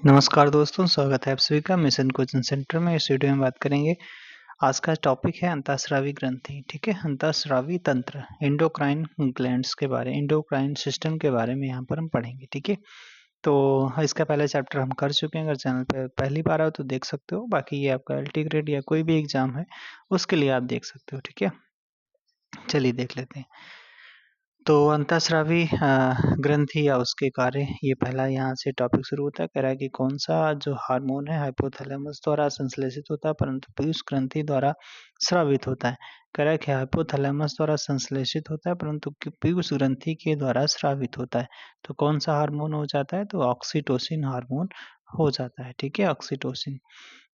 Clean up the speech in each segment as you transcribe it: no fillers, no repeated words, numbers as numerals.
नमस्कार दोस्तों, स्वागत है आप सभी का मिशन कोचिंग सेंटर में। इस वीडियो में बात करेंगे। आज का टॉपिक है अंतःस्रावी ग्रंथि। ठीक है, अंतःस्रावी तंत्र, एंडोक्राइन ग्लैंड्स के बारे, एंडोक्राइन सिस्टम के बारे में यहाँ पर हम पढ़ेंगे। ठीक है, तो इसका पहला चैप्टर हम कर चुके हैं। अगर चैनल पर पहली बार आओ तो देख सकते हो, बाकी ये आपका एलटी ग्रेड या कोई भी एग्जाम है उसके लिए आप देख सकते हो। ठीक है, चलिए देख लेते हैं। तो अंतःस्रावी ग्रंथि या उसके कार्य, ये पहला यहाँ से टॉपिक शुरू होता है। कह रहा है कि कौन सा जो हार्मोन है हाइपोथैलेमस द्वारा संश्लेषित होता है परंतु पीयूष ग्रंथि द्वारा स्रावित होता है। कह रहा है कि हाइपोथैलेमस द्वारा संश्लेषित होता है परंतु पीयूष ग्रंथि के द्वारा स्रावित होता है। तो कौन सा हार्मोन हो जाता है? तो ऑक्सीटोसिन हार्मोन हो जाता है। ठीक है, ऑक्सीटोसिन।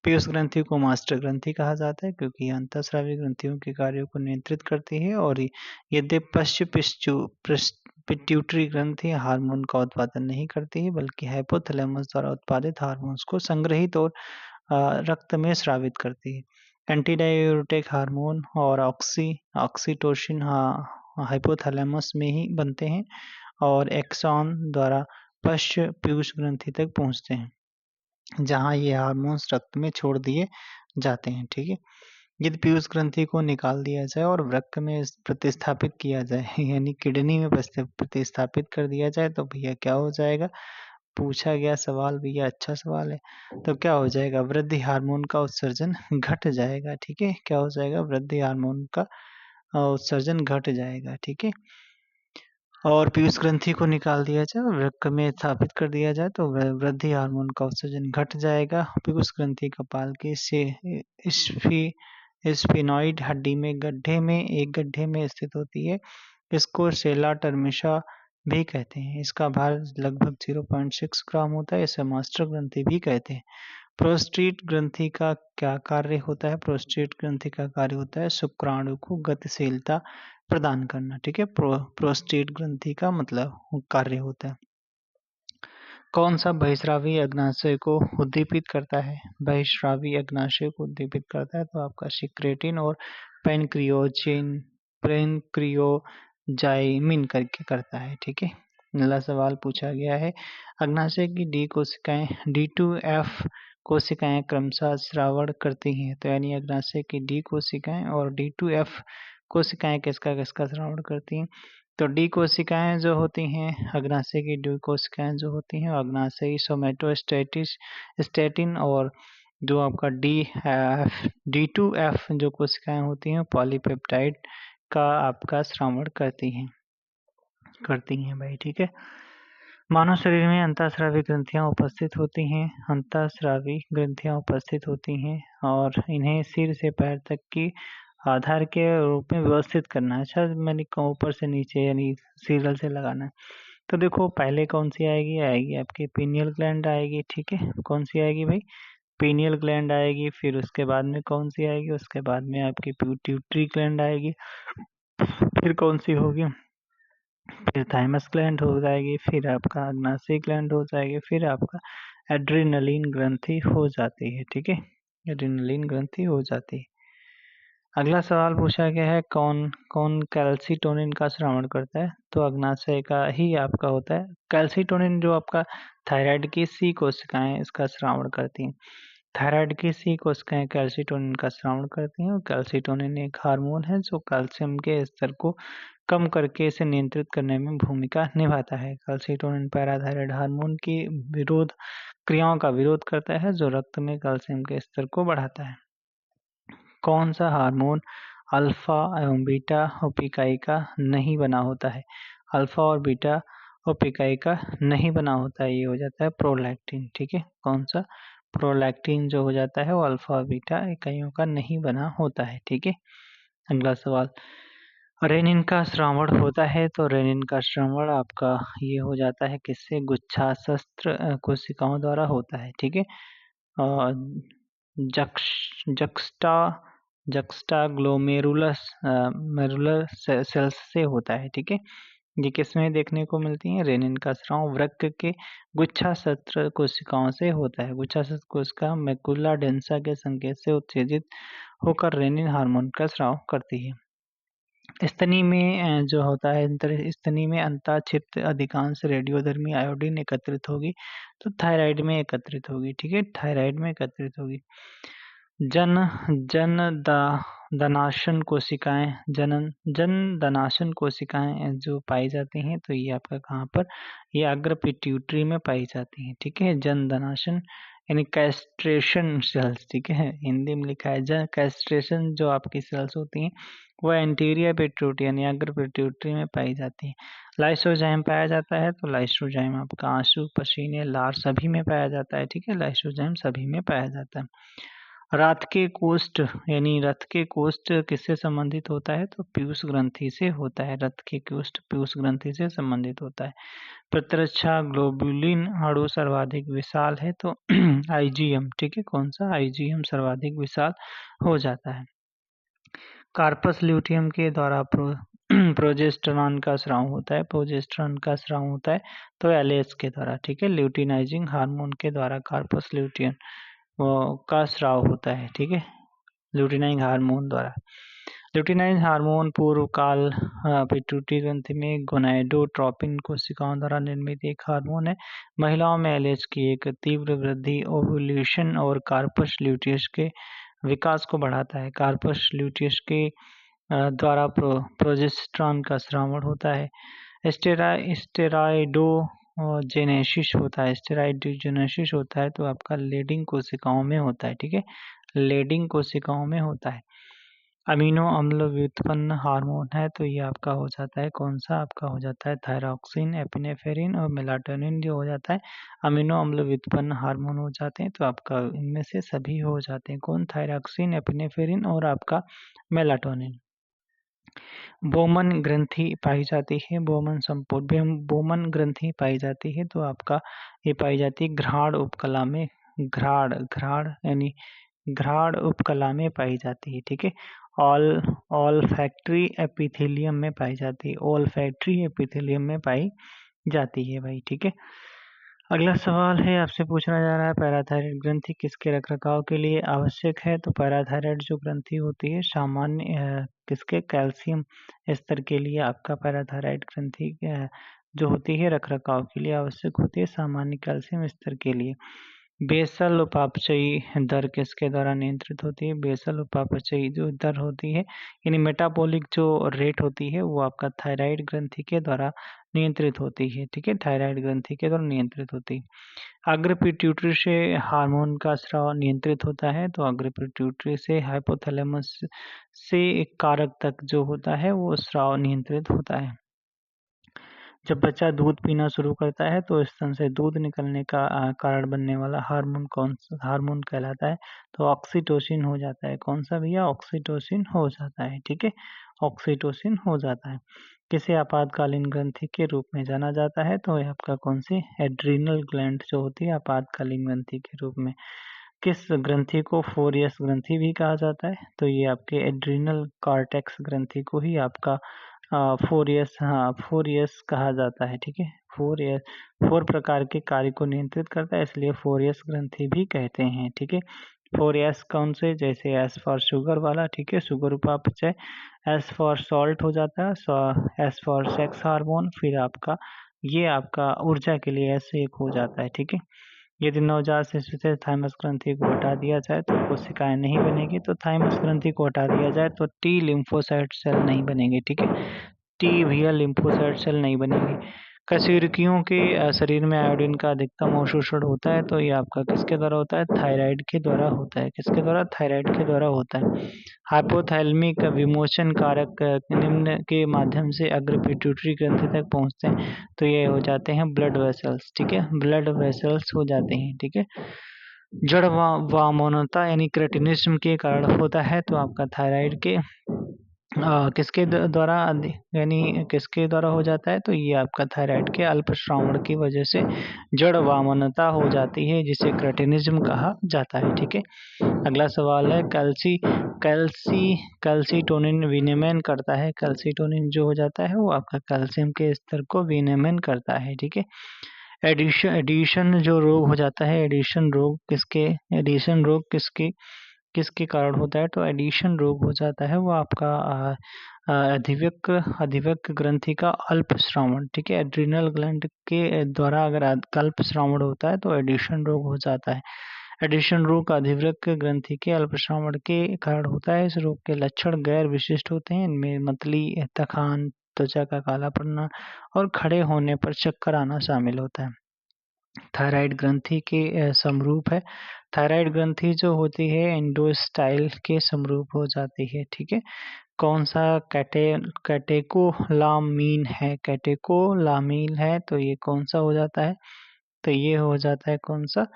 पीयूष ग्रंथि को मास्टर ग्रंथि कहा जाता है क्योंकि ये अंतःस्रावी ग्रंथियों के कार्यों को नियंत्रित करती है। और यद्यपि पिट्यूटरी ग्रंथि हार्मोन का उत्पादन नहीं करती है बल्कि हाइपोथैलेमस द्वारा उत्पादित हार्मोन्स को संग्रहित और रक्त में स्रावित करती है। एंटीडायूरेटिक हार्मोन और ऑक्सीटोसिन हाइपोथैलेमस में ही बनते हैं और एक्सॉन द्वारा पश्च पीयूष ग्रंथि तक पहुंचते हैं, जहाँ ये हार्मोन्स रक्त में छोड़ दिए जाते हैं। ठीक है, यदि पीयूष ग्रंथि को निकाल दिया जाए और वृक्क में प्रतिस्थापित किया जाए यानी किडनी में प्रतिस्थापित कर दिया जाए तो भैया क्या हो जाएगा? पूछा गया सवाल भैया, अच्छा सवाल है। तो क्या हो जाएगा? वृद्धि हार्मोन का उत्सर्जन घट जाएगा। ठीक है, क्या हो जाएगा? वृद्धि हार्मोन का उत्सर्जन घट जाएगा। ठीक है, और पीयूष ग्रंथि को निकाल दिया जाए और वृक्क में स्थापित कर दिया जाए तो वृद्धि हार्मोन का उत्सर्जन घट जाएगा। पीयूष ग्रंथि कपाल के से स्फेनॉइड हड्डी में एक गड्ढे में स्थित होती है। इसको सेला टर्मिशा भी कहते हैं। इसका भार लगभग 0.6 ग्राम होता है। इसे मास्टर ग्रंथि भी कहते हैं। प्रोस्टेट ग्रंथि का क्या कार्य होता है? प्रोस्टेट ग्रंथि का कार्य होता है शुक्राणु को गतिशीलता प्रदान करना। ठीक है, प्रोस्टेट ग्रंथि का मतलब कार्य होता है। कौन सा बहिस्रावी अग्नाशय को उद्दीपित करता है? बहिस्रावी अग्नाशय को उद्दीपित करता है तो आपका सिक्रेटिन और पैनक्रियोजाइमिन करके करता है। ठीक है, अगला सवाल पूछा गया है। अग्नाशय की डी कोशिकाएं D2F कोशिकाएं क्रमशः स्रावण करती हैं। तो यानी अग्नाशय की डी कोशिकाएं और D2F कोशिकाएं किसका किसका स्रावण करती हैं? तो डी कोशिकाएं जो होती हैं, अग्नाशय की डी कोशिकाएं जो होती हैं, अग्नाशयी सोमेटोस्टेटिन और जो आपका D2F जो कोशिकाएं होती हैं पॉलीपेप्टाइड का आपका स्रावण करती हैं भाई। ठीक है, मानव शरीर में अंतःस्रावी ग्रंथियां उपस्थित होती हैं। अंतःस्रावी ग्रंथियां उपस्थित होती हैं और इन्हें सिर से पैर तक की आधार के रूप में व्यवस्थित करना है। अच्छा, मैंने कहा ऊपर से नीचे यानी सीरियल से लगाना है। तो देखो पहले कौन सी आएगी आपकी पीनियल ग्लैंड आएगी। ठीक है, कौन सी आएगी भाई? पीनियल ग्लैंड आएगी। फिर उसके बाद में कौन सी आएगी? उसके बाद में आपकी पिट्यूटरी ग्लैंड आएगी। फिर कौन सी होगी? फिर थाइमस ग्लैंड हो जाएगी। फिर आपका अग्नाशय ग्लैंड हो जाएगी। फिर आपका एड्रिनलिन ग्रंथि हो जाती है। ठीक है, एड्रिनलिन ग्रंथि हो जाती है। अगला सवाल पूछा गया है, कौन कौन कैल्सिटोनिन का स्रावण करता है? तो अग्नाशय का ही आपका होता है। कैल्सिटोनिन जो आपका थायराइड की सी कोशिकाएं इसका स्रावण करती हैं। थायराइड की सी कोशिकाएं कैल्सिटोनिन का स्रावण करती हैं और कैल्सिटोनिन एक हार्मोन है जो कैल्शियम के स्तर को कम करके इसे नियंत्रित करने में भूमिका निभाता है। कैल्सिटोनिन पैराथायराइड हार्मोन की विरोध क्रियाओं का विरोध करता है जो रक्त में कैल्शियम के स्तर को बढ़ाता है। कौन सा हार्मोन अल्फा एवं बीटा उपिकाई का नहीं बना होता है? अल्फा और बीटा उपिकाई का नहीं बना होता है, ये हो जाता है प्रोलैक्टिन। ठीक है, कौन सा? प्रोलैक्टिन जो हो जाता है वो अल्फा और बीटा इकाइयों का नहीं बना होता है। ठीक है, अगला सवाल, रेनिन का स्रावण होता है। तो रेनिन का स्रावण आपका ये हो जाता है किससे? गुच्छाशस्त्र कोशिकाओं द्वारा होता है। ठीक है, जक्स्टा जक्स्टाग्लोमेरुलस मेरुलर सेल्स से होता है। ठीक है, ये किसमें देखने को मिलती है? रेनिन का स्राव वृक्क के गुच्छाशस्त्र कोशिकाओं से होता है। गुच्छाशस्त्र कोशिका मैकुला डेंसा के संकेत से उत्तेजित होकर रेनिन हार्मोन का स्राव करती है। स्तनी में जो होता है स्तनी में अंतःक्षेत्र अधिकांश रेडियोधर्मी आयोडीन एकत्रित होगी, तो थायराइड में एकत्रित होगी। ठीक है, थायराइड में एकत्रित होगी। जन दनाशन कोशिकाएं जन दनाशन कोशिकाएं जो पाई जाती हैं, तो ये आपका कहाँ पर, ये अग्र पिट्यूटरी में पाई जाती हैं। ठीक है, जन दनाशन यानी कैस्ट्रेशन सेल्स। ठीक है, हिंदी में लिखा है कैस्ट्रेशन जो आपकी सेल्स होती हैं वो एंटीरियर पिट्यूटरी यानी अग्र पिट्यूटरी में पाई जाती है। लाइसोजाइम पाया जाता है, तो लाइसोजाइम आपका आंसू, पसीने, लार सभी में पाया जाता है। ठीक है, लाइसोजाइम सभी में पाया जाता है। रथ के कोष्ठ यानी रथ के कोष्ठ किससे संबंधित होता है, तो पीयूष ग्रंथि से होता है। रथ के कोष्ठ पीयूष ग्रंथि से संबंधित होता है। प्रतिरक्षा ग्लोबुलिन अणु सर्वाधिक विशाल है, तो आईजीएम। ठीक है, कौन सा, आईजीएम सर्वाधिक विशाल हो जाता है। कार्पस ल्यूटियम के द्वारा प्रोजेस्टेरॉन का स्राव होता है, प्रोजेस्टेरॉन का स्राव होता है तो एलएच के द्वारा। ठीक है, ल्यूटिनाइजिंग हार्मोन के द्वारा कार्पस ल्यूटियम का स्राव होता है। ठीक है, ल्यूटिनाइजिंग हार्मोन द्वारा। ल्यूटिनाइजिंग हार्मोन पूर्व काल पिट्यूटरी ग्रंथि में गोनाडोट्रोपिन कोशिकाओं द्वारा निर्मित एक हार्मोन है। महिलाओं में एलएच की एक तीव्र वृद्धि ओव्यूलेशन और कार्पस ल्यूटियस के विकास को बढ़ाता है। कार्पस ल्यूटियस के द्वारा प्रोजेस्टेरॉन का स्रावण होता है। स्टेरॉयडोजेनेसिस होता है, स्टेरॉयडोजेनेसिस होता है तो आपका लेडिंग कोशिकाओं में होता है। ठीक है, लेडिंग कोशिकाओं में होता है। अमीनो अम्ल व्युत्पन्न हार्मोन है, तो ये आपका हो जाता है कौन सा, आपका हो जाता है थायरॉक्सिन, एपिनेफ्रिन और मेलाटोनिन जो हो जाता है अमीनो अम्ल व्युत्पन्न हार्मोन हो जाते हैं, तो आपका इनमें से सभी हो जाते हैं। कौन, थायरॉक्सिन, एपिनेफ्रिन और आपका मेलाटोनिन। बोमन ग्रंथि पाई जाती है, बोमन ग्रंथि पाई जाती है, तो आपका ये पाई जाती है घ्राण उपकला में, घ्राण यानी घ्राण उपकला में पाई जाती है। ठीक है, ऑल फैक्ट्री एपिथेलियम में पाई जाती है, ऑल फैक्ट्री एपिथेलियम में पाई जाती है भाई। ठीक है, अगला सवाल है आपसे पूछा जा रहा है पैराथायराइड ग्रंथि किसके रखरखाव के लिए आवश्यक है, तो पैराथायराइड जो ग्रंथि होती है सामान्य किसके, कैल्शियम स्तर के लिए आपका पैराथायराइड ग्रंथि जो होती है रखरखाव के लिए आवश्यक होती है, सामान्य कैल्शियम स्तर के लिए। बेसल उपापचयी दर किसके द्वारा नियंत्रित होती है, बेसल उपापचयी जो दर होती है यानी मेटाबॉलिक जो रेट होती है वो आपका थायराइड ग्रंथि के द्वारा नियंत्रित होती है। ठीक है, थायराइड ग्रंथि के द्वारा नियंत्रित होती है। अग्र पिट्यूटरी से हार्मोन का स्राव नियंत्रित होता है, तो अग्र पिट्यूटरी से हाइपोथैलेमस से एक कारक तक जो होता है वो स्राव नियंत्रित होता है। जब बच्चा दूध पीना शुरू करता है तो स्तन से दूध निकलने का कारण बनने वाला हार्मोन कौन सा हार्मोन कहलाता है, तो ऑक्सीटोसिन हो जाता है। कौन सा भैया, ऑक्सीटोसिन हो जाता है। ठीक है, ऑक्सीटोसिन हो जाता है। किसे आपातकालीन ग्रंथि के रूप में जाना जाता है, तो यह आपका कौन सी, एड्रीनल ग्लैंड जो होती है आपातकालीन ग्रंथि के रूप में। किस ग्रंथि को फोरियस ग्रंथि भी कहा जाता है, तो ये आपके एड्रीनल कॉर्टेक्स ग्रंथि को ही आपका फोरियस कहा जाता है। ठीक है, फोर प्रकार के कार्य को नियंत्रित करता है, इसलिए फोरियस ग्रंथि भी कहते हैं। ठीक है, फोरियस कौन से, जैसे एस फॉर शुगर वाला, ठीक है, शुगर उपापचय, एस फॉर सॉल्ट हो जाता है, एस फॉर सेक्स हार्मोन, फिर आपका ये आपका ऊर्जा के लिए एस एक हो जाता है। ठीक है, यदि नवजात शिशु से थाइमस ग्रंथि को हटा दिया जाए तो कोशिकाएं नहीं बनेगी, तो थाइमस ग्रंथि को हटा दिया जाए तो टी लिम्फोसाइट सेल नहीं बनेंगे। ठीक है, टी भैया लिम्फोसाइट सेल नहीं बनेगी। कशेरुकियों के शरीर में आयोडीन का अधिकतम अवशोषण होता है, तो ये आपका किसके द्वारा होता है, थायराइड के द्वारा होता है। किसके द्वारा, थायराइड के द्वारा होता है। हाइपोथैलेमिक विमोचन कारक निम्न के माध्यम से अग्र पिट्यूटरी ग्रंथि तक पहुंचते हैं, तो ये हो जाते हैं ब्लड वेसल्स। ठीक है, ब्लड वेसल्स हो जाते हैं। ठीक है, जड़ वामनता यानी क्रेटिनिज्म के कारण होता है, तो आपका थायराइड के किसके द्वारा यानी किसके द्वारा हो जाता है, तो ये आपका थायराइड के अल्प श्रावण की वजह से जड़ वामनता हो जाती है, जिसे क्रेटिनिज्म कहा जाता है। ठीक है, अगला सवाल है कैल्सीटोनिन विनियमन करता है, कैल्सीटोनिन जो हो जाता है वो आपका कैल्शियम के स्तर को विनियमन करता है। ठीक है, एडिशन जो रोग हो जाता है, एडिशन रोग किसके कारण होता है, तो एडिशन रोग हो जाता है वो आपका अधिवक्र ग्रंथि का अल्प श्रावण, ठीक है। एड्रिनल ग्लैंड के द्वारा अगर अल्प श्रावण होता है तो एडिशन रोग हो जाता है। एडिशन रोग अधिवृक्क ग्रंथि के अल्पश्रावण के कारण होता है। इस रोग के लक्षण गैर विशिष्ट होते हैं। इनमें मतली, थकान, त्वचा का काला पड़ना और खड़े होने पर चक्कर आना शामिल होता है। थायराइड ग्रंथि के समरूप है। थायराइड ग्रंथि जो होती है एंडोस्टाइल के समरूप हो जाती है, ठीक है। कौन सा कैटेकोलामीन है? कैटेकोलामीन है तो ये कौन सा हो जाता है? तो ये हो जाता है कौन सा?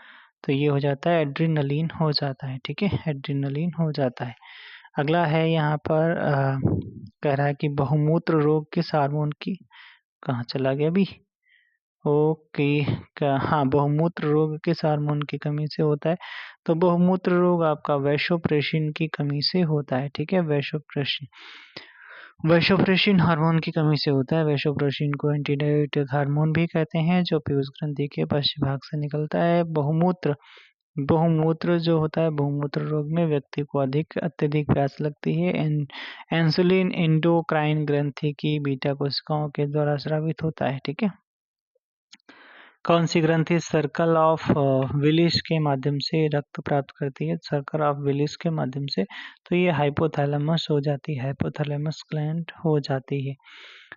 तो ये हो जाता है एड्रिनलिन हो जाता है, ठीक है। एड्रिनलिन हो जाता है। अगला है यहाँ पर कह रहा है कि बहुमूत्र रोग किस हार्मोन की, कहाँ चला गया अभी? ओके, हाँ, बहुमूत्र रोग किस हार्मोन की कमी से होता है? तो बहुमूत्र रोग आपका वैसोप्रेसिन की कमी से होता है, ठीक है। वैसोप्रेसिन हार्मोन की कमी से होता है। वैसोप्रेसिन को एंटीडायरेटिक हार्मोन भी कहते हैं, जो पीयूष ग्रंथि के पश्च भाग से निकलता है। बहुमूत्र जो होता है, बहुमूत्र रोग में व्यक्ति को अत्यधिक प्यास लगती है। इंसुलिन एंडोक्राइन ग्रंथि की बीटा कोशिकाओं के द्वारा स्रावित होता है, ठीक है। कौन सी ग्रंथि सर्कल ऑफ विलिस के माध्यम से रक्त प्राप्त करती है? सर्कल ऑफ विलिस के माध्यम से, तो ये हाइपोथैलेमस हो जाती है, हाइपोथैलेमस ग्लैंड हो जाती है।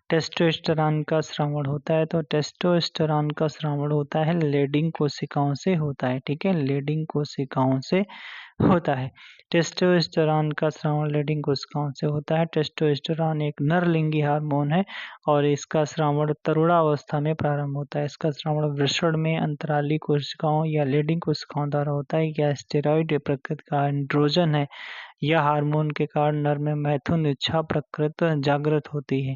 टेस्टोस्टेरॉन का स्रावण होता है, तो टेस्टोस्टेरॉन का स्रावण होता है लेडिंग कोशिकाओं से होता है, ठीक है। लेडिंग कोशिकाओं से होता है। टेस्टोस्टेरॉन का स्रावण लेडिंग कोशिकाओं से होता है। टेस्टोस्टेरॉन एक नरलिंगी हार्मोन है और इसका स्रावण तरुणावस्था में प्रारंभ होता है। इसका स्रावण वृषण में अंतराली कोशिकाओं या लेडिंग कोशिकाओं द्वारा होता है। यह स्टेरॉइड प्रकृति का एंड्रोजन है। यह हार्मोन के कारण नर में मैथुन इच्छा प्रकृत जागृत होती है।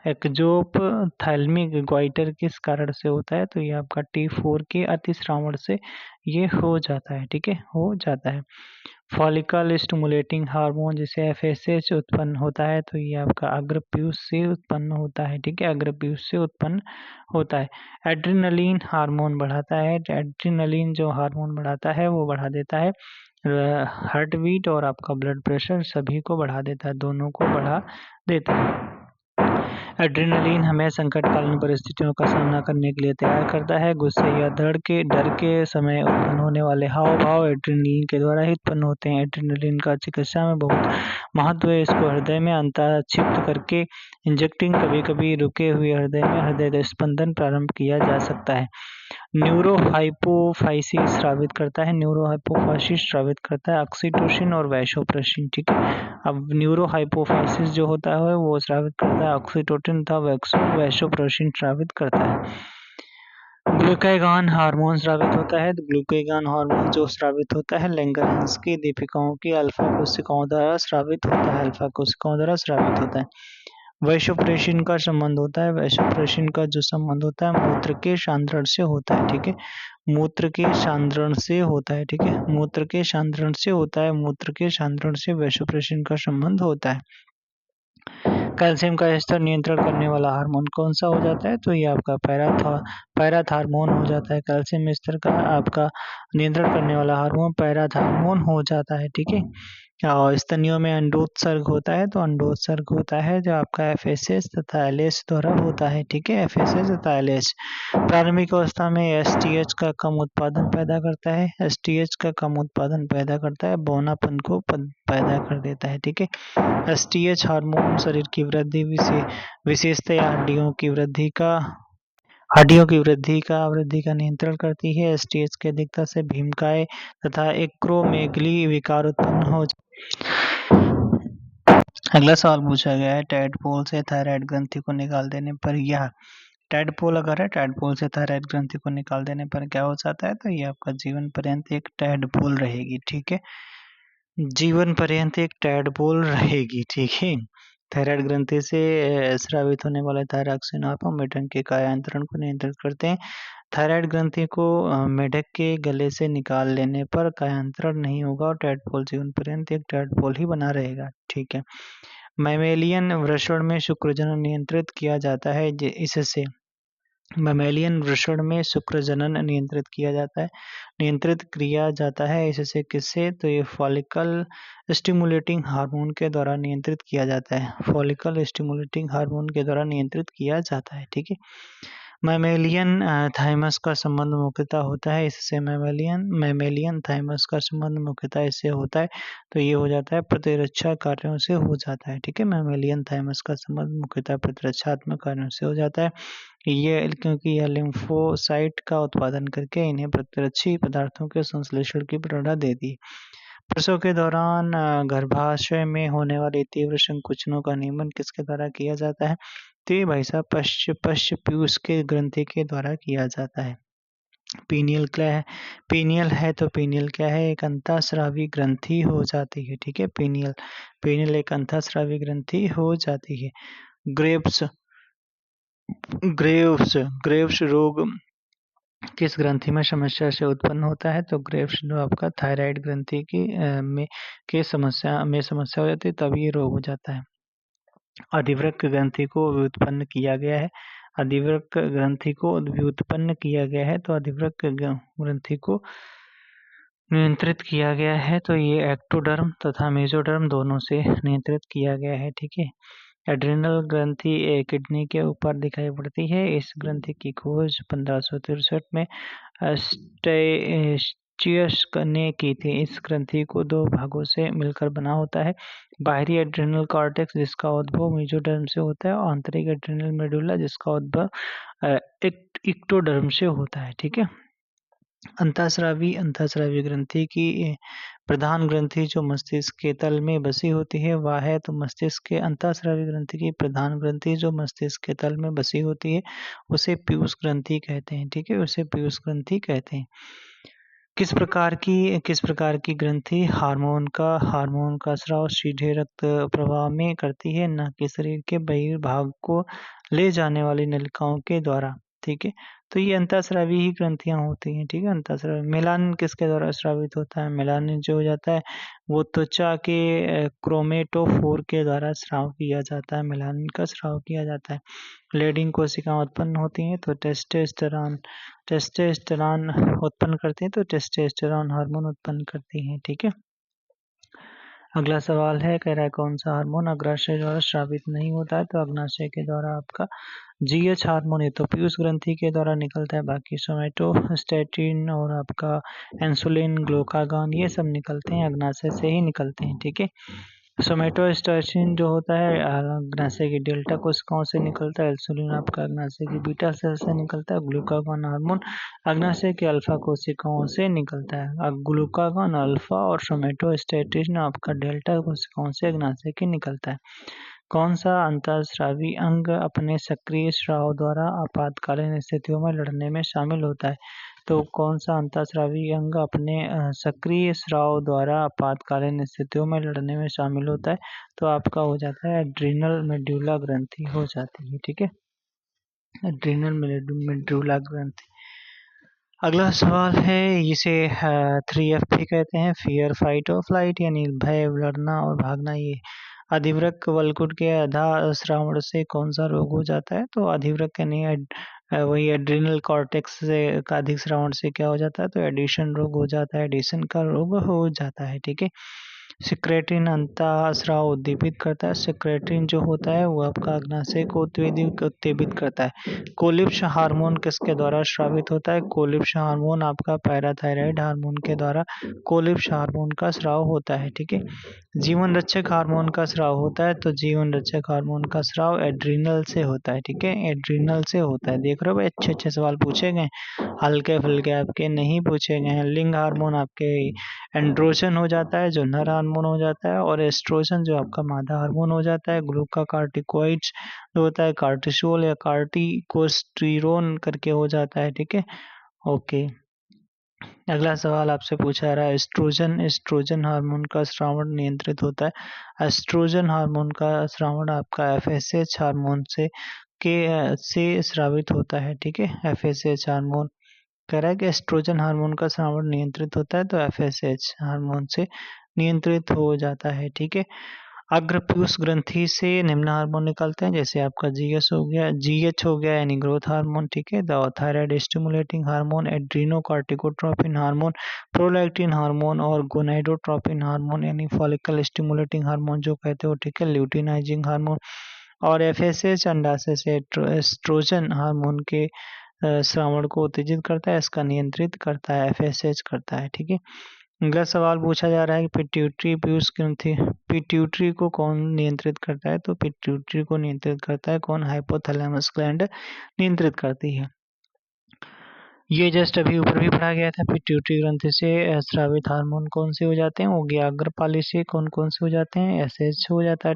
एक्जोप थैल्मिक ग्वाइटर किस कारण से होता है? तो ये आपका T4 के अतिस्रावण से ये हो जाता है, ठीक है, हो जाता है। फॉलिकल स्टिमुलेटिंग हार्मोन जिसे FSH उत्पन्न होता है, तो ये आपका अग्रपीयूष से उत्पन्न होता है, ठीक है, अग्रपीयूष से उत्पन्न होता है। एड्रिनलिन हार्मोन बढ़ाता है। एड्रिनलिन जो हार्मोन बढ़ाता है वो बढ़ा देता है हार्ट बीट और आपका ब्लड प्रेशर, सभी को बढ़ा देता है, दोनों को बढ़ा देता है। एड्रेनलिन हमें संकटकालीन परिस्थितियों का सामना करने के लिए तैयार करता है। गुस्से या डर के समय उत्पन्न होने वाले हाव भाव एड्रेनलिन के द्वारा ही उत्पन्न होते हैं। एड्रेनलिन का चिकित्सा में बहुत महत्व है। इसको हृदय में अंतःक्षिप्त करके इंजेक्टिंग कभी कभी रुके हुए हृदय में हृदय स्पंदन प्रारंभ किया जा सकता है। न्यूरोहाइपोफाइसिस स्रावित करता है। न्यूरोहाइपोफाइसिस स्रावित करता है ऑक्सीटोसिन और वैसोप्रेसिन, ठीक है। अब न्यूरोहाइपोफाइसिस जो होता है वो स्रावित करता है ऑक्सीटोसिन तथा वैसोप्रेसिन स्रावित करता है। ग्लूकागॉन हार्मोन स्रावित होता है। ग्लूकागॉन हार्मोन जो स्रावित होता है लैंगरहैंस की दीपिकाओं की अल्फा कोशिकाओं द्वारा स्रावित होता है, अल्फा कोशिकाओं द्वारा स्रावित होता है। वैसोप्रेसिन का संबंध होता है। वैसोप्रेसिन का जो संबंध होता है मूत्र के सांद्रण से होता है, ठीक है। मूत्र के सांद्रण से होता है, ठीक है, मूत्र के सांद्रण से होता है। मूत्र के सांद्रण से वैसोप्रेसिन का संबंध होता है। कैल्शियम का स्तर नियंत्रण करने वाला हार्मोन कौन सा हो जाता है? तो ये आपका पैराथार्मोन हो जाता है। कैल्शियम स्तर का आपका नियंत्रण करने वाला हार्मोन पैराथार्मोन हो जाता है, ठीक है। और स्तनियों में अंडोत्सर्ग होता है, तो अंडोत्सर्ग होता है जो आपका FSH तथा LH द्वारा होता है, ठीक है, FSH तथा LH। प्रारंभिक अवस्था में STH का कम उत्पादन पैदा करता है। STH का कम उत्पादन पैदा करता है, बौनापन को पैदा कर देता है, ठीक है। STH हार्मोन शरीर की वृद्धि विशेषतया वृद्धि का नियंत्रण करती है। STH की अधिकता से भीमकाय तथा एक्रोमेगली विकार उत्पन्न हो। अगला सवाल पूछा गया है, टैडपोल से थायराइड ग्रंथि को निकाल देने पर यह टैडपोल अगर है, टैडपोल से थायराइड ग्रंथि को निकाल देने पर क्या हो जाता है? तो ये आपका जीवन पर्यंत एक टैडपोल रहेगी, ठीक है, जीवन पर्यंत एक टैडपोल रहेगी, ठीक है। थायराइड ग्रंथि से स्रावित होने वाले थायरॉक्सिन हार्मोन मेढक के कायांतरण को नियंत्रित करते हैं। थायराइड ग्रंथि को मेढक के गले से निकाल लेने पर कायांतरण नहीं होगा और टैडपोल जीवन पर्यंत एक टैडपोल ही बना रहेगा, ठीक है। मैमेलियन वृषण में शुक्रजनन नियंत्रित किया जाता है इससे मैमेलियन वृषण में शुक्र जनन नियंत्रित किया जाता है, इससे किससे, तो ये फॉलिकल स्टिमुलेटिंग हार्मोन के द्वारा नियंत्रित किया जाता है, फॉलिकल स्टिमुलेटिंग हार्मोन के द्वारा नियंत्रित किया जाता है। ठीक है। मैमेलियन थाइमस का संबंध मुख्यतः होता है, इससे मैमेलियन थाइमस का संबंध मुख्यतः इससे होता है, तो ये हो जाता है प्रतिरक्षा कार्यों से हो जाता है। ठीक है। मैमेलियन थाइमस का संबंध मुख्यतः प्रतिरक्षात्मक कार्यों से हो जाता है, ये क्योंकि यह लिम्फोसाइट का उत्पादन करके इन्हें प्रतिरक्षी पदार्थों के संश्लेषण की प्रेरणा देती है। प्रसव के दौरान गर्भाशय में होने वाले तीव्र संकुचनों का नियमन किसके द्वारा किया जाता है, तो ये भाई साहब पश्च पीयूष के ग्रंथि के द्वारा किया जाता है। पीनियल क्या है, पीनियल है तो पीनियल क्या है, एक अंतःस्रावी ग्रंथि हो जाती है। ठीक है। पीनियल एक अंतःस्रावी ग्रंथि हो जाती है। ग्रेव्स रोग किस ग्रंथि में समस्या से उत्पन्न होता है, तो ग्रेव्स जो आपका थायराइड ग्रंथि की समस्या हो जाती है, तब ये रोग हो जाता है। अधिवृक्क ग्रंथि को व्युत्पन्न किया गया है, अधिवृक्क ग्रंथि को व्युत्पन्न किया गया है, तो अधिवृक्क ग्रंथि को नियंत्रित किया गया है, तो ये एक्टोडर्म तथा मेसोडर्म दोनों से नियंत्रित किया गया है। ठीक है। एड्रिनल ग्रंथि किडनी के ऊपर दिखाई पड़ती है, इस ग्रंथि की खोज 1563 में स्टेचियस ने की थी। इस ग्रंथि को दो भागों से मिलकर बना होता है, बाहरी एड्रिनल कॉर्टेक्स जिसका उद्भव मेसोडर्म से होता है, और आंतरिक एड्रिनल मेडुला जिसका उद्भव इक्टोडर्म से होता है। ठीक है। अंतःस्रावी ग्रंथि की प्रधान ग्रंथि जो मस्तिष्क के तल में बसी होती है वह है, तो मस्तिष्क के अंतःस्रावी ग्रंथि की प्रधान ग्रंथि जो मस्तिष्क के तल में बसी होती है उसे पीयूष ग्रंथि कहते हैं। ठीक है। उसे पीयूष ग्रंथि कहते हैं। किस प्रकार की ग्रंथि हार्मोन का स्राव सीधे रक्त प्रवाह में करती है, न कि शरीर के बहिर्भाग को ले जाने वाली नलिकाओं के द्वारा। ठीक है। तो ये अंतःस्रावी ही ग्रंथियां होती हैं। ठीक है। अंतःस्रावी मेलानिन किसके द्वारा स्रावित होता है, मेलानिन जो हो जाता है वो त्वचा के क्रोमेटोफोर के द्वारा स्राव किया जाता है, मेलानिन का स्राव किया जाता है। लेडिंग कोशिकाएं उत्पन्न होती हैं, तो टेस्टोस्टेरॉन उत्पन्न करती हैं, तो टेस्टोस्टेरॉन हार्मोन उत्पन्न करती हैं। ठीक है। अगला सवाल है, कह रहा है कौन सा हार्मोन अग्नाशय द्वारा स्रावित नहीं होता है, तो अग्नाशय के द्वारा आपका जीएच हार्मोन है तो पीयूष ग्रंथि के द्वारा निकलता है, बाकी सोमेटोस्टेटिन और आपका इंसुलिन ग्लूकागॉन ये सब निकलते हैं अग्नाशय से ही निकलते हैं। ठीक है। सोमेटोस्टेटिन जो होता है अग्नाशय की डेल्टा कोशिकाओं से निकलता है, इंसुलिन आपका अग्नाशय की बीटा सेल से निकलता है, ग्लूकागॉन हार्मोन अग्नाशय के अल्फा कोशिकाओं से निकलता है। ग्लूकागॉन अल्फा और सोमेटोस्टेटिन आपका डेल्टा कोशिकाओं से अग्नाशय के निकलता है। कौन सा अंतःस्रावी अंग अपने सक्रिय स्राव द्वारा आपातकालीन स्थितियों में लड़ने में शामिल होता है, तो कौन सा अंतःस्रावी अंग अपने सक्रिय स्राव द्वारा आपातकालीन स्थितियों में लड़ने में शामिल होता है, तो आपका हो जाता है एड्रिनल मेडुला ग्रंथि हो जाती है। ठीक है। एड्रिनल मेडुला ग्रंथि। अगला सवाल है, इसे 3F कहते हैं, फियर फाइट और फ्लाइट, यानी भय, लड़ना और भागना। ये अधिवृक्क वल्कुट के अधा श्रावण से कौन सा रोग हो जाता है, तो अधिवृक्क यानी वही एड्रिनल कॉर्टेक्स से का अधिक श्रावण से क्या हो जाता है, तो एडिशन रोग हो जाता है, एडिशन का रोग हो जाता है। ठीक है। सिक्रेटिन अंतःस्राव उद्दीपित करता है, सिक्रेटिन जो होता है वो आपका अग्नाशय को उत्तेजित करता है। कोलिप्स हार्मोन किसके द्वारा स्रावित होता है, कोलिप्स हार्मोन आपका पैराथायराइड हार्मोन के द्वारा कोलिप्स हार्मोन का स्राव होता है। ठीक है। जीवन रक्षक हार्मोन का स्राव होता है, तो जीवन रक्षक हार्मोन का स्राव एड्रिनल से होता है। ठीक है। एड्रिनल से होता है। देख रहे हो भाई, अच्छे अच्छे सवाल पूछे गए, हल्के फुल्के आपके नहीं पूछे गए हैं। लिंग हार्मोन आपके एंड्रोजन हो जाता है जो नर हार्मोन हो जाता है, और एस्ट्रोजन जो आपका मादा हार्मोन हो जाता है। ग्लूकाकार्टिकोइड्स जो होता है कार्टिसोल या कार्टिकोस्टेरोन करके हो जाता है। ठीक है। ओके। अगला सवाल आपसे पूछा रहा है, एस्ट्रोजन हार्मोन का स्रावण नियंत्रित होता है। एस्ट्रोजन हार्मोन का स्रावण आपका एफएसएच हार्मोन से स्रावित होता है। ठीक है। एफएसएच हार्मोन कह रहा है कि एस्ट्रोजन हार्मोन का स्रावण नियंत्रित होता है, तो एफएसएच हार्मोन से नियंत्रित हो जाता है। ठीक है। अग्रपीयूष ग्रंथि से निम्न हार्मोन निकलते हैं, जैसे आपका जीएस हो गया, जीएच हो गया यानी ग्रोथ हार्मोन, ठीक है, thyroid stimulating hormone, adrenocorticotropin hormone, prolactin hormone और गोनाडोट्रोपिन हार्मोन यानी फॉलिकल स्टिमुलेटिंग हार्मोन जो कहते हो, ठीक है, ल्यूटिनाइजिंग हार्मोन, और एफएसएच अंडाशय से एस्ट्रोजन हार्मोन के श्रावण को उत्तेजित करता है, इसका नियंत्रित करता है, एफएसएच करता है, ठीक है। अगला सवाल पूछा जा रहा है कि पिट्यूटरी पीयूष ग्रंथि, पिट्यूटरी को कौन नियंत्रित करता है, तो पिट्यूटरी को नियंत्रित करता है कौन, हाइपोथैलेमस ग्लैंड नियंत्रित करती है। ये जस्ट अभी ऊपर भी पढ़ा गया था, पिट्यूटरी ग्रंथि से स्रावित हार्मोन कौन से हो जाते हैं, वो गया अग्रपाली से कौन कौन से हो जाते हैं, एसएच हो जाता है,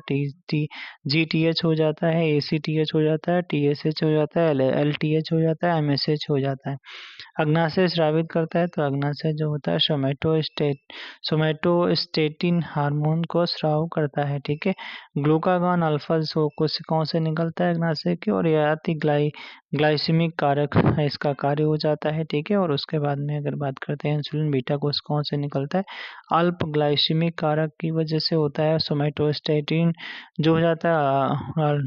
जीटीएच हो जाता है, एसीटीएच हो जाता है, टीएसएच हो जाता है, एलटीएच हो जाता है, एमएसएच हो जाता है। अग्नाशय स्रावित करता है, तो अग्नाशय जो होता है सोमैटोस्टेटिन हार्मोन को स्राव करता है, ठीक है। ग्लूकागॉन अल्फा कोशिकाओं से निकलता है अग्नाशय की, और यह अति ग्लाइसेमिक कारक है, इसका कार्य हो जाता है, ठीक है। और उसके बाद में अगर बात करते हैं इंसुलिन बीटा कोशिकाओं से निकलता है, अल्प ग्लाइसेमिक कारक की वजह से होता है। सोमैटोस्टेटिन जो हो जाता है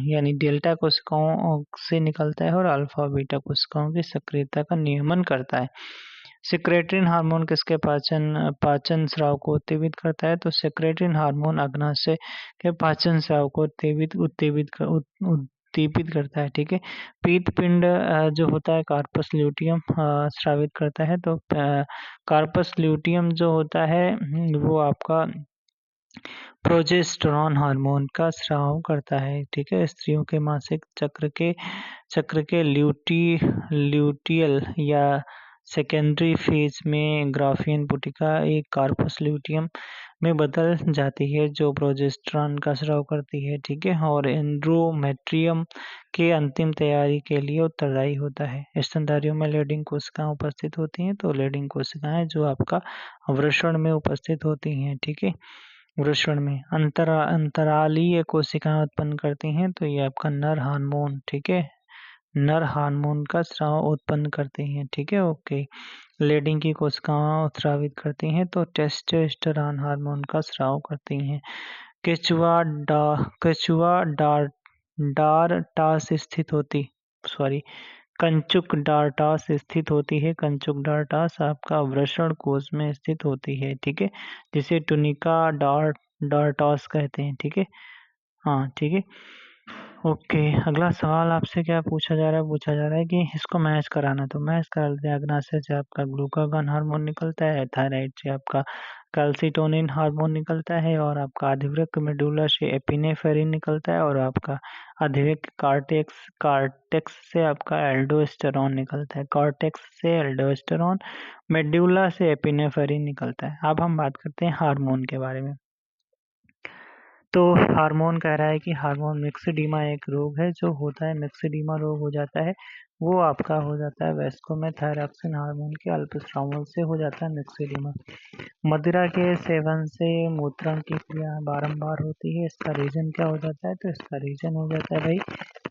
यानी डेल्टा कोशिकाओं से निकलता है और अल्फा बीटा कोशिकाओं की सक्रियता का नियमन करता है। सिक्रेटिन हार्मोन किसके पाचन स्राव को उत्तेजित करता है, तो सिक्रेटिन हार्मोन अग्नाशय के पाचन स्राव को उत्दीपित करता है, ठीक है। पीतपिंड जो होता है कार्पस ल्यूटियम स्रावित करता है, तो कार्पस ल्यूटियम जो होता है वो आपका प्रोजेस्टेरॉन हार्मोन का स्राव करता है, ठीक है। स्त्रियों के मासिक चक्र के ल्यूटियल या सेकेंडरी फेज में ग्राफियन पुटिका एक कार्पस ल्यूटियम में बदल जाती है जो प्रोजेस्टेरॉन का स्राव करती है, ठीक है। और एंड्रोमेट्रियम के अंतिम तैयारी के लिए उत्तरदायी होता है। स्तनधारियों में लेडिंग कोशिकाएं उपस्थित होती हैं, तो लेडिंग कोशिकाएं जो आपका वृषण में उपस्थित होती हैं, ठीक है। वृषण में अंतरालीय कोशिकाएं उत्पन्न करती हैं, तो ये आपका नर हार्मोन, ठीक है, नर हार्मोन का स्राव उत्पन्न करते हैं, ठीक है, ओके। लेडिंग की कोशिकाएं स्रावित करती हैं, तो टेस्टोस्टेरोन हार्मोन का स्राव करती हैं। केचुआ डार्टास स्थित होती, सॉरी, कंचुक डार्टास स्थित होती है। कंचुक डार्टास आपका वृषण कोश में स्थित होती है, ठीक है, जिसे टुनिका डार्टास कहते हैं, ठीक है, हाँ, ठीक है, ओके। अगला सवाल आपसे क्या पूछा जा रहा है, पूछा जा रहा है कि इसको मैच कराना, तो मैच करा लेते हैं। अग्नाशय से आपका ग्लूकागॉन हार्मोन निकलता है, थायराइड से आपका कैल्सिटोनिन हार्मोन निकलता है, और आपका अधिवृक्क मेडुला से एपिनेफ्रिन निकलता है, और आपका अधिवृक्क कार्टेक्स से आपका एल्डोस्टेरॉन निकलता है, कॉर्टेक्स से एल्डोस्टेरॉन, मेडुला से एपिनेफ्रिन निकलता है। अब हम बात करते हैं हार्मोन के बारे में। तो हार्मोन कह रहा है कि हार्मोन मिक्सडीमा एक रोग है जो होता है, मिक्सडीमा रोग हो जाता है, वो आपका हो जाता है वेस्कोमेथायरॉक्सिन हार्मोन के अल्पस्रावन से हो जाता है मिक्सडीमा। मदिरा के सेवन से मूत्रण की क्रिया बारंबार होती है, इसका रीजन क्या हो जाता है, तो इसका रीजन हो जाता है भाई,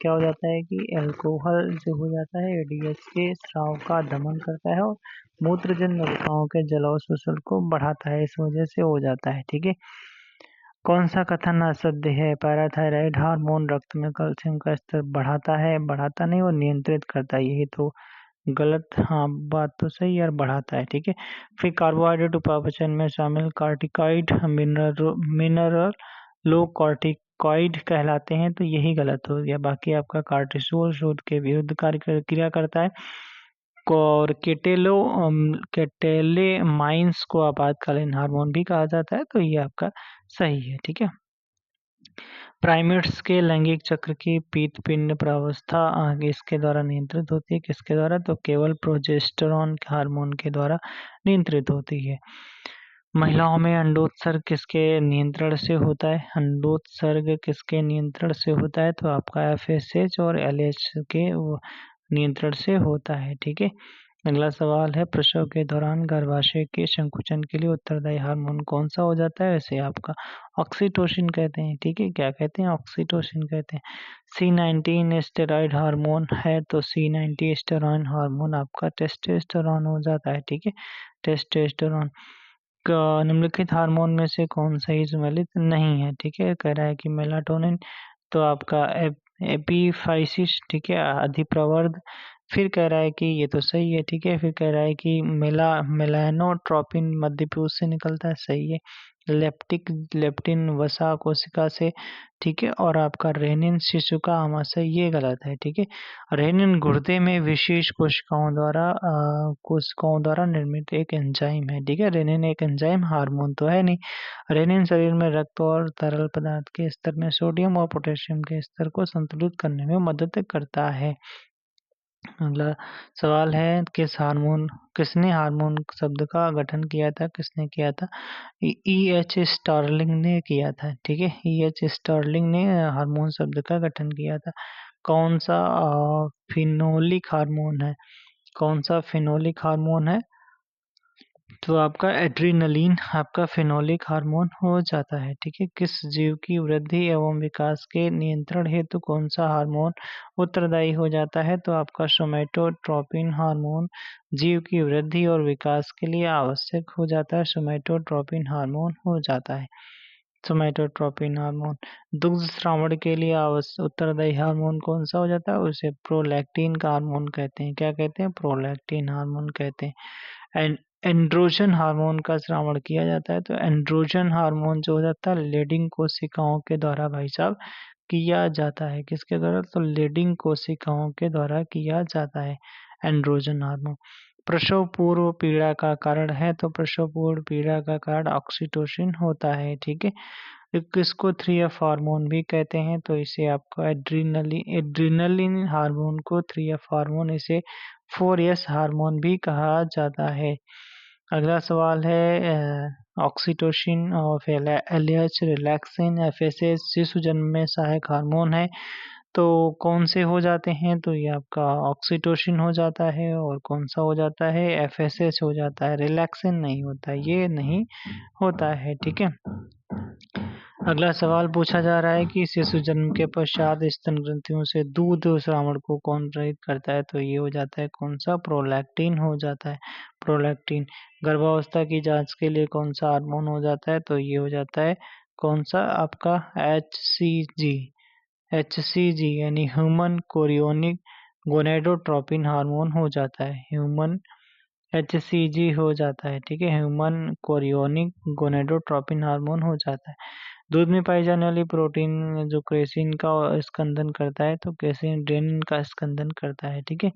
क्या हो जाता है कि अल्कोहल जो हो जाता है एडीएच के स्राव का दमन करता है और मूत्रजन्य नलिकाओं के जलाव शोषण को बढ़ाता है, इस वजह से हो जाता है, ठीक है। कौन सा कथन असत्य है, पैराथायराइड हार्मोन रक्त में कैल्शियम का स्तर बढ़ाता है, बढ़ाता नहीं और नियंत्रित करता है, यही तो गलत, हाँ बात तो सही यार, बढ़ाता है, ठीक है। फिर कार्बोहाइड्रेट उपापचय में शामिल कार्टिकॉइड मिनरल लो कॉर्टिकॉइड कहलाते हैं, तो यही गलत हो गया। बाकी आपका कार्टिसोल शोध के विरुद्ध क्रिया करता है, और केटेलेमाइंस को आपातकालीन हार्मोन भी कहा जाता है, तो ये आपका सही है, ठीक है। प्राइमेट्स के लैंगिक चक्र की पीतपिंड प्रावस्था इसके द्वारा नियंत्रित होती है, किसके द्वारा, तो केवल प्रोजेस्टेरॉन हार्मोन के द्वारा नियंत्रित होती है। महिलाओं में अंडोत्सर्ग किसके नियंत्रण से होता है, अंडोत्सर्ग किसके नियंत्रण से होता है, तो आपका एफएसएच और एलएच के नियंत्रण से होता है, ठीक है। अगला सवाल है, प्रसव के दौरान गर्भाशय के संकुचन के लिए उत्तरदायी हार्मोन कौन सा हो जाता है, वैसे आपका ऑक्सीटोसिन कहते हैं, ठीक है, क्या कहते हैं, ऑक्सीटोसिन कहते हैं। C19 स्टेरॉइड हार्मोन है, तो C90 स्टेरॉइड हार्मोन आपका टेस्टोस्टेरोन हो जाता है, ठीक है, टेस्टोस्टेरोन। निम्नलिखित हार्मोन में से कौन सा ही सम्मिलित नहीं है, ठीक है। कह रहा है कि मेलाटोनिन तो आपका एपिफाइसिस, ठीक है, अधिप्रवर्ध। फिर कह रहा है कि ये तो सही है, ठीक है। फिर कह रहा है कि मेलानोट्रोपिन मध्यपूर से निकलता है, सही है। लेप्टिन वसा कोशिका से, ठीक है। और आपका रेनिन शिशु का आमाशय, ये गलत है, ठीक है। रेनिन गुर्दे में विशेष कोशिकाओं द्वारा निर्मित एक एंजाइम है, ठीक है। रेनिन एक एंजाइम, हार्मोन तो है नहीं। रेनिन शरीर में रक्त और तरल पदार्थ के स्तर में सोडियम और पोटेशियम के स्तर को संतुलित करने में मदद करता है। अगला सवाल है, किसने हार्मोन शब्द का गठन किया था, किसने किया था? एच स्टार्लिंग ने किया था, ठीक है। एच स्टार्लिंग ने हार्मोन शब्द का गठन किया था। कौन सा फिनोलिक हार्मोन है? कौन सा फिनोलिक हार्मोन है? तो आपका एड्रीनलिन आपका फिनोलिक हार्मोन हो जाता है, ठीक है। किस जीव की वृद्धि एवं विकास के नियंत्रण हेतु कौन सा हार्मोन उत्तरदायी हो जाता है? तो आपका सोमैटोट्रोपिन हार्मोन जीव की वृद्धि और विकास के लिए आवश्यक हो जाता है, सोमैटोट्रोपिन हार्मोन हो जाता है। सोमैटोट्रोपिन हार्मोन दुग्ध श्रावण के लिए उत्तरदायी हार्मोन कौन सा हो जाता है? उसे प्रोलैक्टिन का हार्मोन कहते हैं। क्या कहते हैं? प्रोलैक्टिन हार्मोन कहते हैं। एंड्रोजन हार्मोन का श्रावण किया जाता है, तो एंड्रोजन हार्मोन जो हो जाता है लेडिंग कोशिकाओं के द्वारा भाई साहब किया जाता है। किसके द्वारा? तो लेडिंग कोशिकाओं के द्वारा किया जाता है एंड्रोजन हार्मोन। प्रसव पूर्व पीड़ा का कारण है, तो प्रसव पूर्व पीड़ा का कारण ऑक्सीटोसिन होता है, ठीक है। किसको 3F हार्मोन भी कहते हैं? तो इसे आपका एड्रीनलिन हार्मोन को 3F हार्मोन, इसे 4S हार्मोन भी कहा जाता है। अगला सवाल है, ऑक्सीटोसिन और एलएच, रिलैक्सिन, एफएसएच शिशु जन्म में सहायक हार्मोन है, तो कौन से हो जाते हैं? तो ये आपका ऑक्सीटोसिन हो जाता है, और कौन सा हो जाता है? एफएसएच हो जाता है, रिलैक्सिन नहीं होता, ये नहीं होता है, ठीक है। अगला सवाल पूछा जा रहा है कि शिशु जन्म के पश्चात स्तन ग्रंथियों से दूध श्रावण को कौन रहित करता है? तो ये हो जाता है कौन सा? प्रोलैक्टिन हो जाता है, प्रोलैक्टिन। गर्भावस्था की जांच के लिए कौन सा हार्मोन हो जाता है? तो ये हो जाता है कौन सा? आपका HCG, HCG यानी ह्यूमन कोरियोनिक गोनेडोट्रोपिन हार्मोन हो जाता है, ह्यूमन HCG हो जाता है, ठीक है। ह्यूमन कोरियोनिक गोनेडोट्रोपिन हार्मोन हो जाता है। दूध में पाई जाने वाली प्रोटीन जो क्रेसिन का स्कंदन करता है, तो क्रेसिन ड्रेनिन का स्कंदन करता है, ठीक है।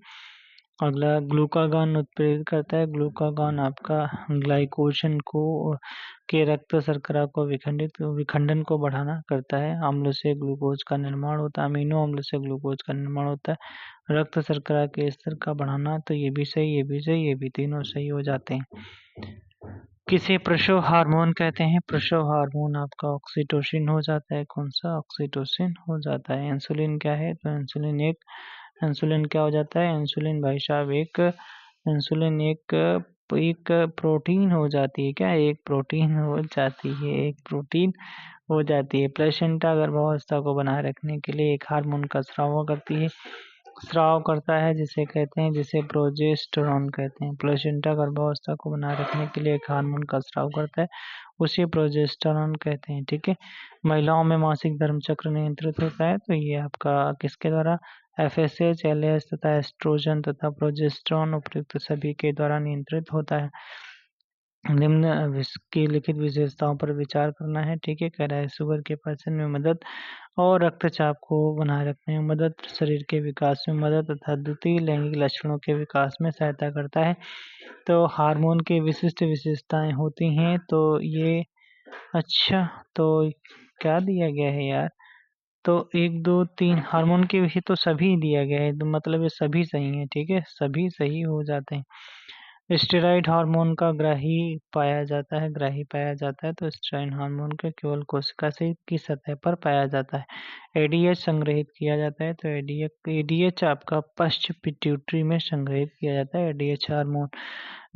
अगला ग्लूकागॉन उत्प्रेरित करता है। ग्लूकागॉन आपका ग्लाइकोजन को के रक्त शर्करा को विखंडन को बढ़ाना करता है। अम्ल से ग्लूकोज का निर्माण होता है, अमीनो अम्ल से ग्लूकोज का निर्माण होता है। रक्त शर्करा के स्तर का बढ़ाना, तो ये भी सही, ये भी सही, ये भी तीनों सही हो जाते हैं। किसे प्रसव हार्मोन कहते हैं? प्रसव हार्मोन आपका ऑक्सीटोसिन हो जाता है। कौन सा? ऑक्सीटोसिन हो जाता है। इंसुलिन क्या है? तो इंसुलिन क्या हो जाता है? इंसुलिन भाई साहब इंसुलिन एक प्रोटीन हो जाती है। क्या? एक प्रोटीन हो जाती है, एक प्रोटीन हो जाती है। प्लेसेंटा गर्भावस्था को बनाए रखने के लिए एक हार्मोन का स्राव करता है, जिसे प्रोजेस्टेरॉन कहते हैं। प्लेसेंटा गर्भावस्था को बनाए रखने के लिए एक हार्मोन का स्राव करता है, उसे प्रोजेस्टेरॉन कहते हैं, ठीक है। महिलाओं में मासिक धर्म चक्र नियंत्रित होता है, तो ये आपका किसके द्वारा? एफएसएच, एलएच तथा एस्ट्रोजन तथा प्रोजेस्टेरॉन उपयुक्त सभी के द्वारा नियंत्रित होता है। निम्न की लिखित विशेषताओं पर विचार करना है, ठीक है। कह रहा है शुगर के पाचन में मदद और रक्तचाप को बनाए रखने में मदद, शरीर के विकास में मदद तथा द्वितीय लैंगिक लक्षणों के विकास में सहायता करता है। तो हार्मोन की विशिष्ट विशेषताएं होती हैं, तो ये अच्छा, तो क्या दिया गया है यार? तो 1 2 3 हार्मोन के विषय तो सभी दिया गया है, तो मतलब ये सभी सही है, ठीक है, सभी सही हो जाते हैं। स्टेरॉइड हार्मोन का ग्राही पाया जाता है, तो स्टेरॉइड हार्मोन का केवल कोशिका से की सतह पर पाया जाता है। एडीएच संग्रहित किया जाता है, तो एडीएच आपका पश्च पिट्यूटरी में संग्रहित किया जाता है, एडीएच हार्मोन।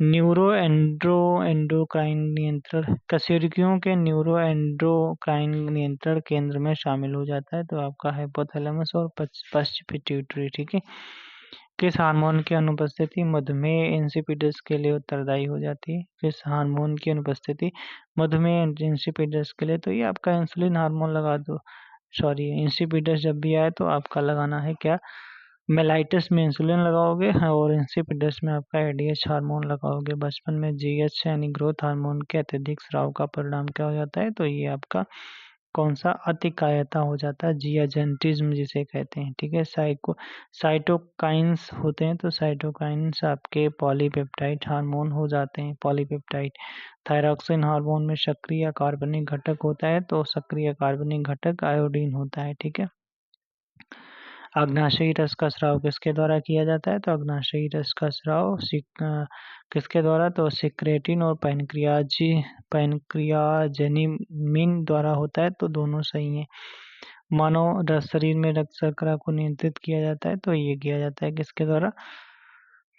न्यूरो एंडोक्राइन नियंत्रण कशेरुकियों के न्यूरो एंडोक्राइन नियंत्रण केंद्र में शामिल हो जाता है, तो आपका हाइपोथैलेमस और पश्च पिट्यूटरी, ठीक है। किस हार्मोन की अनुपस्थिति मधुमेह इंसिपिडस के लिए उत्तरदायी हो जाती है? किस हार्मोन की अनुपस्थिति मधुमेह इंसिपिडस के लिए? तो ये आपका इंसुलिन हार्मोन लगा दो। सॉरी, इंसिपिडस जब भी आए तो आपका लगाना है क्या? मेलाइटस में इंसुलिन लगाओगे और इंसिपिडस में आपका एडीएच हार्मोन लगाओगे। बचपन में जीएच यानी ग्रोथ हार्मोन के अत्यधिक स्राव का परिणाम क्या हो जाता है? तो ये आपका कौन सा अतिकायता हो जाता है, जियाजेंटिज्म जिसे कहते हैं। ठीक है, साइटोकाइंस होते हैं, तो साइटोकाइंस आपके पॉलीपेप्टाइड हार्मोन हो जाते हैं। पॉलीपेप्टाइड थायरॉक्सिन हार्मोन में सक्रिय कार्बनिक घटक होता है, तो सक्रिय कार्बनिक घटक आयोडीन होता है। ठीक है, अग्नाशयी रस का स्राव किसके द्वारा किया जाता है? तो अग्नाशयी रस का स्राव किसके द्वारा? तो सिक्रेटिन और पैनक्रियाजेनिमिन द्वारा होता है, तो दोनों सही हैं। मानव शरीर में रक्त शर्करा को नियंत्रित किया जाता है, तो ये किया जाता है किसके द्वारा?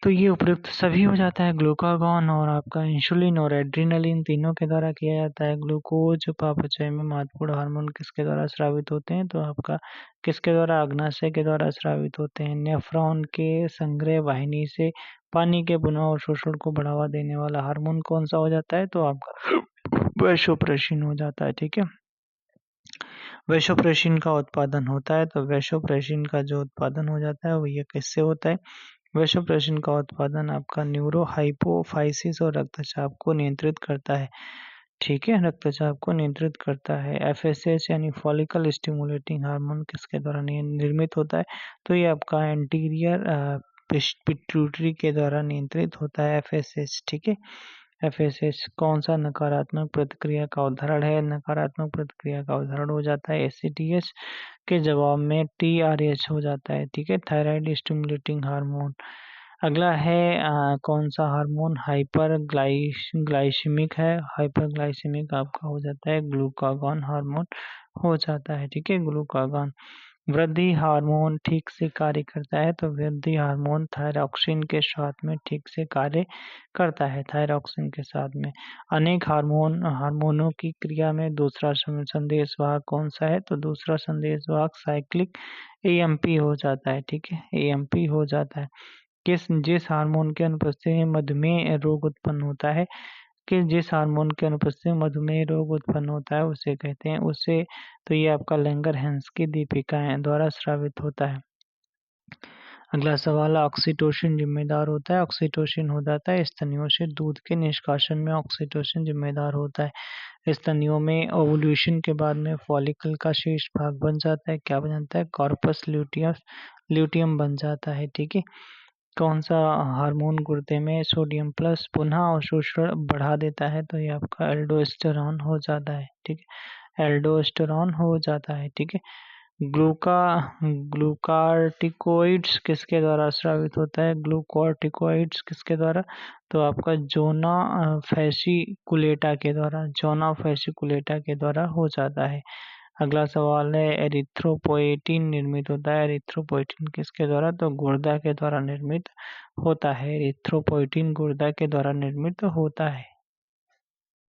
तो ये उपयुक्त सभी हो जाता है, ग्लूकागॉन और आपका इंसुलिन और एड्रिनलिन तीनों के द्वारा किया जाता है। ग्लूकोज उपापचय में महत्वपूर्ण हार्मोन किसके द्वारा स्रावित होते हैं? तो आपका किसके द्वारा? अग्नाशय के द्वारा स्रावित होते हैं। नेफ्रॉन के संग्रह वाहिनी से पानी के पुनः और शोषण को बढ़ावा देने वाला हार्मोन कौन सा हो जाता है? तो आपका वैसोप्रेसिन हो जाता है। ठीक है, वैसोप्रेसिन का उत्पादन होता है, तो वैसोप्रेसिन का जो उत्पादन हो जाता है वो ये किससे होता है? वैसोप्रेसिन का उत्पादन आपका न्यूरोहाइपोफाइसिस और रक्तचाप को नियंत्रित करता है। ठीक है, रक्तचाप को नियंत्रित करता है। एफएसएच यानी फॉलिकल स्टिमुलेटिंग हार्मोन किसके द्वारा निर्मित होता है? तो ये आपका एंटीरियर पिट्यूटरी के द्वारा नियंत्रित होता है एफएसएच। ठीक है, एफएसएच कौन सा नकारात्मक प्रतिक्रिया का उदाहरण है? नकारात्मक प्रतिक्रिया का उदाहरण हो जाता है एसीटीएच के जवाब में टीआरएच हो जाता है। ठीक है, थायराइड स्टिमुलेटिंग हार्मोन। अगला है कौन सा हार्मोन हाइपर ग्लाइसेमिक है? हाइपर ग्लाइसेमिक आपका हो जाता है ग्लूकागॉन हार्मोन हो जाता है। ठीक है, ग्लूकागॉन। वृद्धि हार्मोन ठीक से कार्य करता है, तो वृद्धि हार्मोन थायरॉक्सिन के साथ में ठीक से कार्य करता है। थायरॉक्सिन के साथ में अनेक हार्मोनों की क्रिया में दूसरा संदेशवाहक कौन सा है? तो दूसरा संदेशवाहक साइक्लिक एएमपी हो जाता है। ठीक है, एएमपी हो जाता है। जिस हार्मोन के अनुपस्थिति में मधुमेह रोग उत्पन्न होता है, जिस हार्मोन के अनुपस्थिति में मधुमेह रोग उत्पन्न होता है उसे कहते हैं उसे तो ये आपका लैंगर-हैंस की दीपिकाएं द्वारा स्रावित होता है। अगला सवाल, ऑक्सीटोसिन जिम्मेदार होता है? ऑक्सीटोसिन हो जाता है स्तनियों से दूध के निष्कासन में ऑक्सीटोसिन जिम्मेदार होता है। स्तनियों में ओवुलेशन के बाद में फॉलिकल का शेष भाग बन जाता है, क्या बन जाता है? कॉर्पस ल्यूटियम बन जाता है। ठीक है, कौन सा हार्मोन गुर्दे में सोडियम प्लस पुनः अवशोषण बढ़ा देता है? तो ये आपका एल्डोस्टेरॉन हो जाता है। ठीक है, एल्डोस्टेरॉन हो जाता है। ठीक है, ग्लूकार्टिकोइड्स किसके द्वारा स्रावित होता है? ग्लूकोर्टिकोइड्स किसके द्वारा? तो आपका जोना फैसिकुलेटा के द्वारा, जोना फैसिकुलेटा के द्वारा हो जाता है। अगला सवाल है, एरिथ्रोपोएटिन निर्मित होता है? एरिथ्रोपोएटिन किसके द्वारा? तो गुर्दा के द्वारा निर्मित होता है। एरिथ्रोपोएटिन गुर्दा के द्वारा निर्मित होता है।